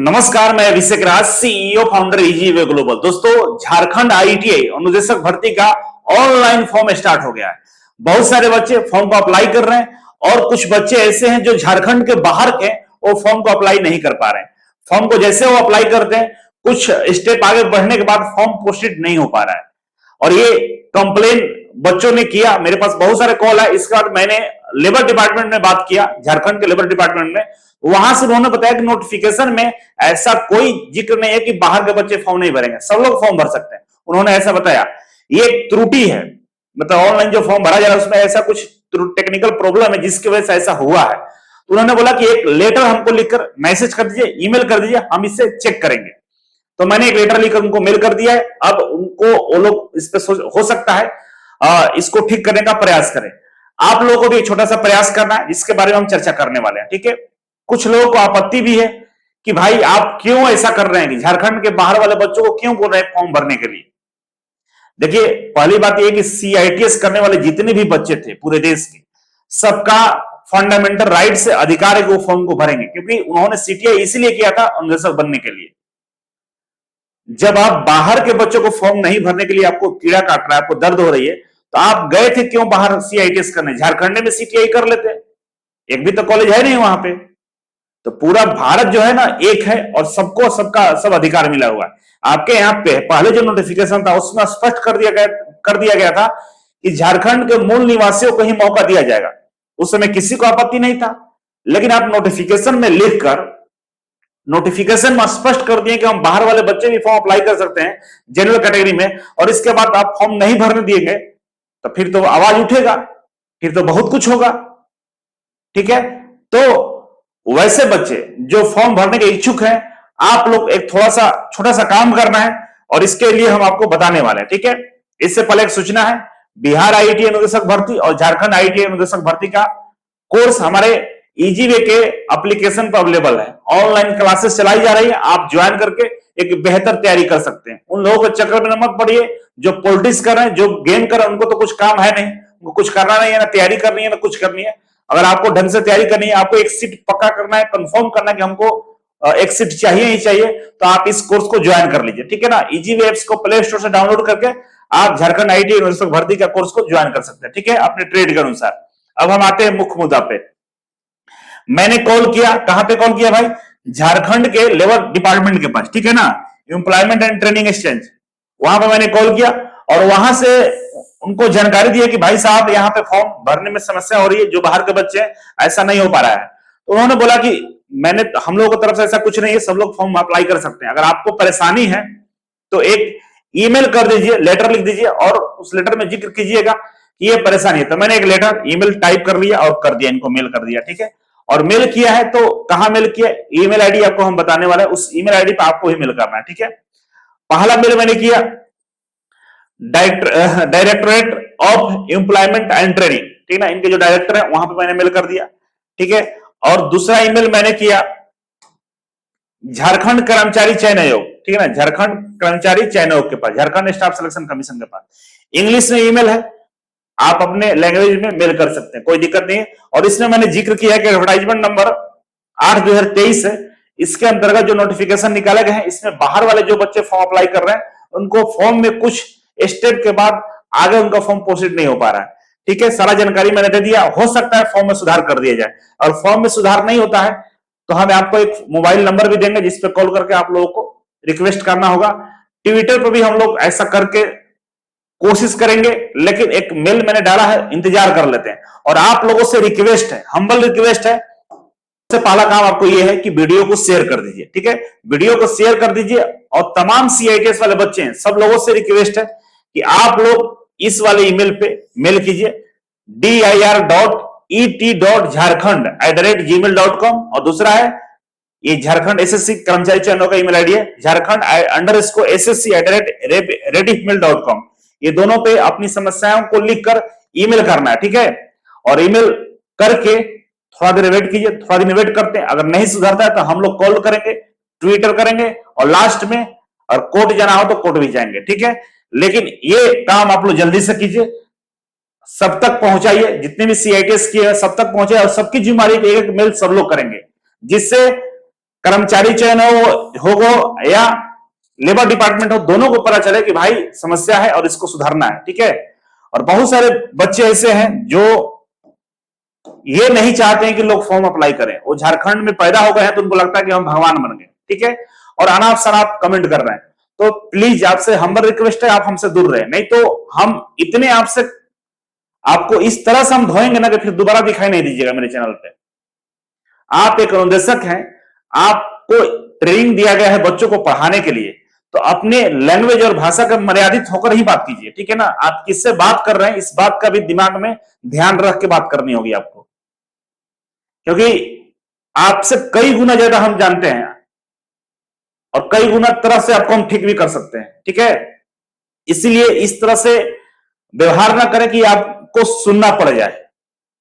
नमस्कार, मैं अभिषेक राज, CEO founder easy global. दोस्तों, झारखंड आईटीआई अनुदेशक भर्ती का ऑनलाइन फॉर्म स्टार्ट हो गया है। बहुत सारे बच्चे फॉर्म को अप्लाई कर रहे हैं और कुछ बच्चे ऐसे हैं जो झारखंड के बाहर के वो फॉर्म को अप्लाई नहीं कर पा रहे हैं। फॉर्म को जैसे वो अप्लाई करते हैं, कुछ स्टेप आगे बढ़ने के बाद फॉर्म पोस्टेड नहीं हो पा रहा है और ये कंप्लेन बच्चों ने किया। मेरे पास बहुत सारे कॉल है। इसके बाद मैंने लेबर डिपार्टमेंट में बात किया, झारखंड के लेबर डिपार्टमेंट में। वहां से उन्होंने बताया कि नोटिफिकेशन में ऐसा कोई जिक्र नहीं है कि बाहर के बच्चे फॉर्म नहीं भरेंगे, सब लोग फॉर्म भर सकते हैं। उन्होंने ऐसा बताया। ये एक त्रुटि है, मतलब ऑनलाइन जो फॉर्म भरा जा रहा है उसमें ऐसा कुछ टेक्निकल प्रॉब्लम है जिसकी वजह से ऐसा हुआ है। तो उन्होंने बोला कि एक लेटर हमको लिखकर मैसेज कर दीजिए, ईमेल कर दीजिए, हम इससे चेक करेंगे। तो मैंने एक लेटर लिखकर उनको मेल कर दिया है। अब उनको वो लोग इस पे हो सकता है इसको ठीक करने का प्रयास करें। आप लोगों को भी एक छोटा सा प्रयास करना है जिसके बारे में हम चर्चा करने वाले हैं, ठीक है। कुछ लोगों को आपत्ति भी है कि भाई आप क्यों ऐसा कर रहे हैं कि झारखंड के बाहर वाले बच्चों को क्यों बोल रहे हैं फॉर्म भरने के लिए। देखिए, पहली बात यह कि सीआईटीएस करने वाले जितने भी बच्चे थे पूरे देश के, सबका फंडामेंटल राइट से अधिकार है कि वो फॉर्म को भरेंगे, क्योंकि उन्होंने सीटीआई इसीलिए किया था अनुदेशक बनने के लिए। जब आप बाहर के बच्चों को फॉर्म नहीं भरने के लिए आपको कीड़ा काट रहा है, आपको दर्द हो रही है, तो आप गए थे क्यों बाहर सीआईटीएस करने? झारखंड में सीटीआई कर लेते। एक भी तो कॉलेज है नहीं वहां पे। तो पूरा भारत जो है ना एक है और सबको सबका सब अधिकार मिला हुआ है। आपके यहाँ पे पहले जो नोटिफिकेशन था उसमें स्पष्ट कर दिया गया था कि झारखंड के मूल निवासियों को ही मौका दिया जाएगा। उस समय किसी को आपत्ति नहीं था, लेकिन आप नोटिफिकेशन में लिखकर नोटिफिकेशन में स्पष्ट कर दिए कि हम बाहर वाले बच्चे भी फॉर्म अप्लाई कर सकते हैं जनरल कैटेगरी में, और इसके बाद आप फॉर्म नहीं भरने दिए गए, तो फिर तो आवाज उठेगा, फिर तो बहुत कुछ होगा, ठीक है। तो वैसे बच्चे जो फॉर्म भरने के इच्छुक हैं, आप लोग एक थोड़ा सा छोटा सा काम करना है और इसके लिए हम आपको बताने वाले हैं, ठीक है। इससे पहले एक सूचना है, बिहार आईटीआई अनुदेशक भर्ती और झारखंड आईटीआई अनुदेशक भर्ती का कोर्स हमारे इजीवे के एप्लीकेशन पर अवेलेबल है। ऑनलाइन क्लासेस चलाई जा रही है, आप ज्वाइन करके एक बेहतर तैयारी कर सकते हैं। उन लोगों के चक्कर में मत पड़िए जो पॉलिटिक्स कर रहे हैं, जो गेम कर रहे हैं, उनको तो कुछ काम है नहीं, उनको कुछ करना नहीं है, ना तैयारी करनी है ना कुछ करनी है। अगर आपको ढंग से तैयारी करनी है, आपको एक सीट पक्का करना है, कंफर्म करना है कि हमको एक सीट चाहिए ही चाहिए, तो आप इस कोर्स को ज्वाइन कर लीजिए, ठीक है ना। इजीवे एप्स को प्ले स्टोर से डाउनलोड करके आप झारखंड आईटीआई अनुदेशक भर्ती का कोर्स को ज्वाइन कर सकते हैं, ठीक है, अपने ट्रेड के अनुसार। अब हम आते हैं मुख्य मुद्दा पे। मैंने कॉल किया, कहां पे कॉल किया भाई? झारखंड के लेबर डिपार्टमेंट के पास, ठीक है ना, एम्प्लॉयमेंट एंड ट्रेनिंग एक्सचेंज, वहां पे मैंने कॉल किया और वहां से उनको जानकारी दी है कि भाई साहब यहाँ पे फॉर्म भरने में समस्या हो रही है, जो बाहर के बच्चे हैं ऐसा नहीं हो पा रहा है। तो उन्होंने बोला कि हम लोगों की तरफ से ऐसा कुछ नहीं है, सब लोग फॉर्म अप्लाई कर सकते हैं। अगर आपको परेशानी है तो एक ईमेल कर दीजिए, लेटर लिख दीजिए और उस लेटर में जिक्र कीजिएगा कि ये परेशानी है। तो मैंने एक लेटर ईमेल टाइप कर लिया और कर दिया, इनको मेल कर दिया, ठीक है। और मेल किया है तो कहां मेल किया? ईमेल आईडी आपको हम बताने वाले हैं, उस ईमेल आईडी पे आपको ही मेल करना है, ठीक है। पहला मेल मैंने किया directorate of employment and training, ठीक है ना, इनके जो डायरेक्टर है वहां पे मैंने मेल कर दिया, ठीक है। और दूसरा ईमेल मैंने किया झारखंड कर्मचारी चयन आयोग, ठीक है ना, झारखंड कर्मचारी चयन आयोग के पास, झारखंड स्टाफ सिलेक्शन कमीशन के पास। इंग्लिश में ईमेल है, आप अपने लैंग्वेज में मेल कर सकते हैं, कोई दिक्कत नहीं है। और इसमें मैंने जिक्र किया कि एडवर्टाइजमेंट नंबर 8/2023 है, इसके अंतर्गत जो नोटिफिकेशन निकाले गए हैं, इसमें बाहर वाले जो बच्चे फॉर्म अप्लाई कर रहे हैं उनको फॉर्म में कुछ स्टेप के बाद आगे उनका फॉर्म प्रोसीड नहीं हो पा रहा है, ठीक है। सारा जानकारी मैंने दे दिया। हो सकता है फॉर्म में सुधार कर दिया जाए, और फॉर्म में सुधार नहीं होता है तो हमें आपको एक मोबाइल नंबर भी देंगे जिस पर कॉल करके आप लोगों को रिक्वेस्ट करना होगा। ट्विटर पर भी हम लोग ऐसा करके कोशिश करेंगे, लेकिन एक मेल मैंने डाला है, इंतजार कर लेते हैं। और आप लोगों से रिक्वेस्ट है, हम्बल रिक्वेस्ट है, सबसे पहला काम आपको यह है कि वीडियो को शेयर कर दीजिए, ठीक है। वीडियो को शेयर कर दीजिए और तमाम सीआईटीएस वाले बच्चे हैं, सब लोगों से रिक्वेस्ट है कि आप लोग इस वाले ईमेल पे मेल कीजिए dir.et.jharkhand@gmail.com। और दूसरा है ये झारखंड एसएससी कर्मचारी चयन का ईमेल आईडी है, झारखंड_SSC@rediffmail.com। ये दोनों पे अपनी समस्याओं को लिखकर ईमेल करना है, ठीक है। और ईमेल करके थोड़ा देर वेट कीजिए, थोड़ा दिन वेट करते हैं। अगर नहीं सुधरता है तो हम लोग कॉल करेंगे, ट्विटर करेंगे और लास्ट में और कोर्ट जाना हो तो कोर्ट भी जाएंगे, ठीक है। लेकिन ये काम आप लोग जल्दी से कीजिए, सब तक पहुंचाइए, जितने भी सीआईटीएस किए हैं सब तक पहुंचाइए, और सबकी जिम्मेदारी एक एक मेल सब लोग करेंगे, जिससे कर्मचारी चयन हो या लेबर डिपार्टमेंट हो, दोनों को पता चले कि भाई समस्या है और इसको सुधारना है, ठीक है। और बहुत सारे बच्चे ऐसे हैं जो ये नहीं चाहते हैं कि लोग फॉर्म अप्लाई करें, वो झारखंड में पैदा हो गए हैं तो उनको लगता है कि हम भगवान बन गए, ठीक है। और अनाप शनाप कमेंट कर रहे हैं, तो प्लीज आपसे हम्बल रिक्वेस्ट है, आप हमसे दूर रहे, नहीं तो हम इतने आपसे आपको इस तरह से हम धोएंगे ना कि फिर दोबारा दिखाई नहीं दीजिएगा मेरे चैनल पे। आप एक अनुदेशक हैं, आपको ट्रेनिंग दिया गया है बच्चों को पढ़ाने के लिए, तो अपने लैंग्वेज और भाषा का मर्यादित होकर ही बात कीजिए, ठीक है ना। आप किससे बात कर रहे हैं इस बात का भी दिमाग में ध्यान रख के बात करनी होगी आपको, क्योंकि आपसे कई गुना ज्यादा हम जानते हैं और कई गुना तरह से आपको हम ठीक भी कर सकते हैं, ठीक है। इसीलिए इस तरह से व्यवहार ना करें कि आपको सुनना पड़ जाए,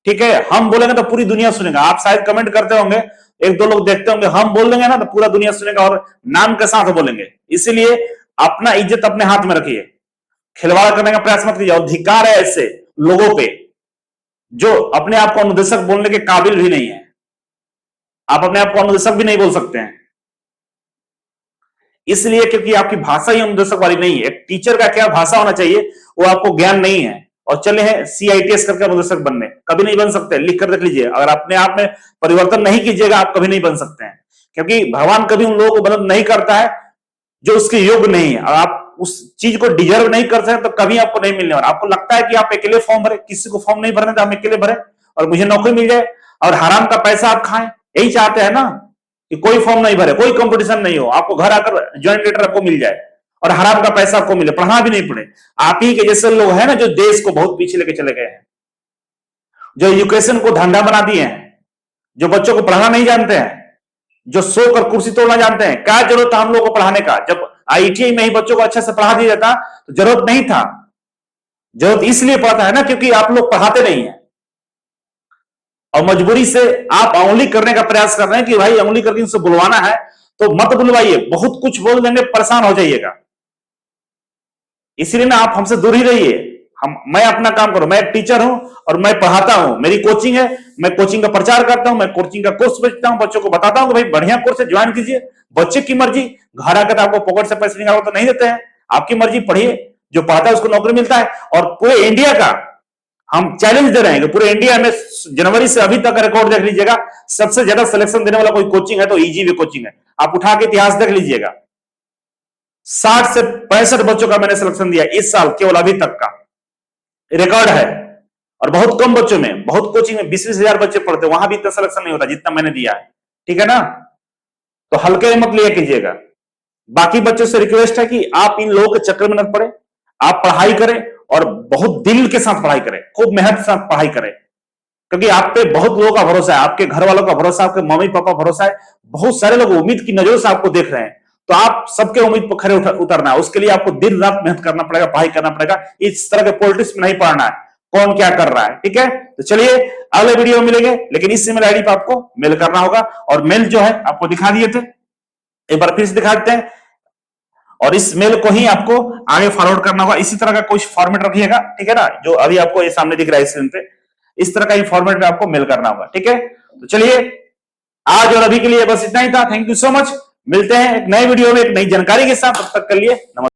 ठीक है। हम बोलेंगे तो पूरी दुनिया सुनेगा, आप शायद कमेंट करते होंगे, एक दो लोग देखते होंगे, हम बोल देंगे ना तो पूरा दुनिया सुनेगा और नाम के साथ बोलेंगे। इसीलिए अपना इज्जत अपने हाथ में रखिए, खिलवाड़ करने का प्रयास मत कीजिए। अधिकार है ऐसे लोगों पे जो अपने आप को अनुदेशक बोलने के काबिल भी नहीं है, आप अपने आप को अनुदेशक भी नहीं बोल सकते हैं, इसलिए क्योंकि आपकी भाषा ही अनुदेशक वाली नहीं है। एक टीचर का क्या भाषा होना चाहिए वो आपको ज्ञान नहीं है, और चले हैं CITS करके अनुदेशक बनने, कभी नहीं बन सकते। लिख कर देख लीजिए, अगर अपने आप में परिवर्तन नहीं कीजिएगा आप कभी नहीं बन सकते हैं, क्योंकि भगवान कभी उन लोगों को मदद नहीं करता है जो उसके योग्य नहीं है। और आप उस चीज को डिजर्व नहीं कर सकते तो कभी आपको नहीं मिलने वाला। आपको लगता है कि आप अकेले फॉर्म भरे, किसी को फॉर्म नहीं भरने तो हम अकेले भरे और मुझे नौकरी मिल जाए और हराम का पैसा आप खाएं, यही चाहते हैं ना कि कोई फॉर्म नहीं भरे, कोई कंपटीशन नहीं हो, आपको घर आकर ज्वाइंट लेटर आपको मिल जाए और हराम का पैसा आपको मिले, पढ़ना भी नहीं पड़े। आप ही के जैसे लोग हैं ना जो देश को बहुत पीछे लेके चले गए हैं, जो एजुकेशन को धंधा बना दिए हैं, जो बच्चों को पढ़ाना नहीं जानते हैं, जो सोकर कुर्सी तोड़ना जानते हैं। क्या जरूरत था हम लोग को पढ़ाने का? जब IIT में ही बच्चों को अच्छे से पढ़ा दिया जाता तो जरूरत नहीं था। जरूरत इसलिए पड़ता है ना क्योंकि आप लोग पढ़ाते नहीं है और मजबूरी से आप अंगुली करने का प्रयास कर रहे हैं कि भाई अंगुली करके इनसे बुलवाना है, तो मत बुलवाइए, बहुत कुछ बोल देंगे, परेशान हो जाइएगा। इसलिए ना आप हमसे दूर ही रहिए। मैं अपना काम करूं, मैं एक टीचर हूं और मैं पढ़ाता हूं, मेरी कोचिंग है, मैं कोचिंग का प्रचार करता हूं, मैं कोचिंग का कोर्स बेचता हूं, बच्चों को बताता हूं कि भाई बढ़िया कोर्स है, ज्वाइन कीजिए। बच्चे की मर्जी, घर आकर आपको पॉकेट से पैसे निकालो तो नहीं देते हैं, आपकी मर्जी, पढ़िए, जो पढ़ता है उसको नौकरी मिलता है। और पूरे इंडिया का हम चैलेंज दे रहे हैं कि पूरे इंडिया में जनवरी से अभी तक रिकॉर्ड देख लीजिएगा, सबसे ज्यादा सिलेक्शन देने वाला कोई कोचिंग है तो EGV कोचिंग है। आप उठा के इतिहास देख लीजिएगा, 60 से 65 बच्चों का मैंने सिलेक्शन दिया इस साल, केवल अभी तक का रिकॉर्ड है। और बहुत कम बच्चों में, बहुत कोचिंग में 20-20 हजार बच्चे पढ़ते, वहां भी इतना सिलेक्शन नहीं होता जितना मैंने दिया है, ठीक है ना। तो हल्के में मत लिया कीजिएगा। बाकी बच्चों से रिक्वेस्ट है कि आप इन लोगों के चक्कर में न पड़े, आप पढ़ाई करें और बहुत दिल के साथ पढ़ाई करें, खूब मेहनत के साथ पढ़ाई करें, क्योंकि आप पे बहुत लोगों का भरोसा है, आपके घर वालों का भरोसा, आपके मम्मी पापा भरोसा है, बहुत सारे लोग उम्मीद की नजरों से आपको देख रहे हैं। तो आप सबके उम्मीद पर खरे उतरना है, उसके लिए आपको दिन रात मेहनत करना पड़ेगा, पढ़ाई करना पड़ेगा। इस तरह के पॉलिटिक्स में नहीं पढ़ना है कौन क्या कर रहा है, ठीक है। तो चलिए अगले वीडियो में मिलेंगे, लेकिन इस ईमेल आईडी पर आपको मेल करना होगा। और मेल जो है आपको दिखा दिए थे, एक बार फिर से दिखा देते हैं, और इस मेल को ही आपको आगे फॉरवर्ड करना होगा। इसी तरह का कुछ फॉर्मेट रखिएगा, ठीक है ना, जो अभी आपको ये सामने दिख रहा है स्क्रीन पे, इस तरह का ही फॉर्मेट में आपको मेल करना होगा, ठीक है। तो चलिए आज और अभी के लिए बस इतना ही था। थैंक यू सो मच, मिलते हैं एक नए वीडियो में एक नई जानकारी के साथ, तब तक के लिए नमस्कार।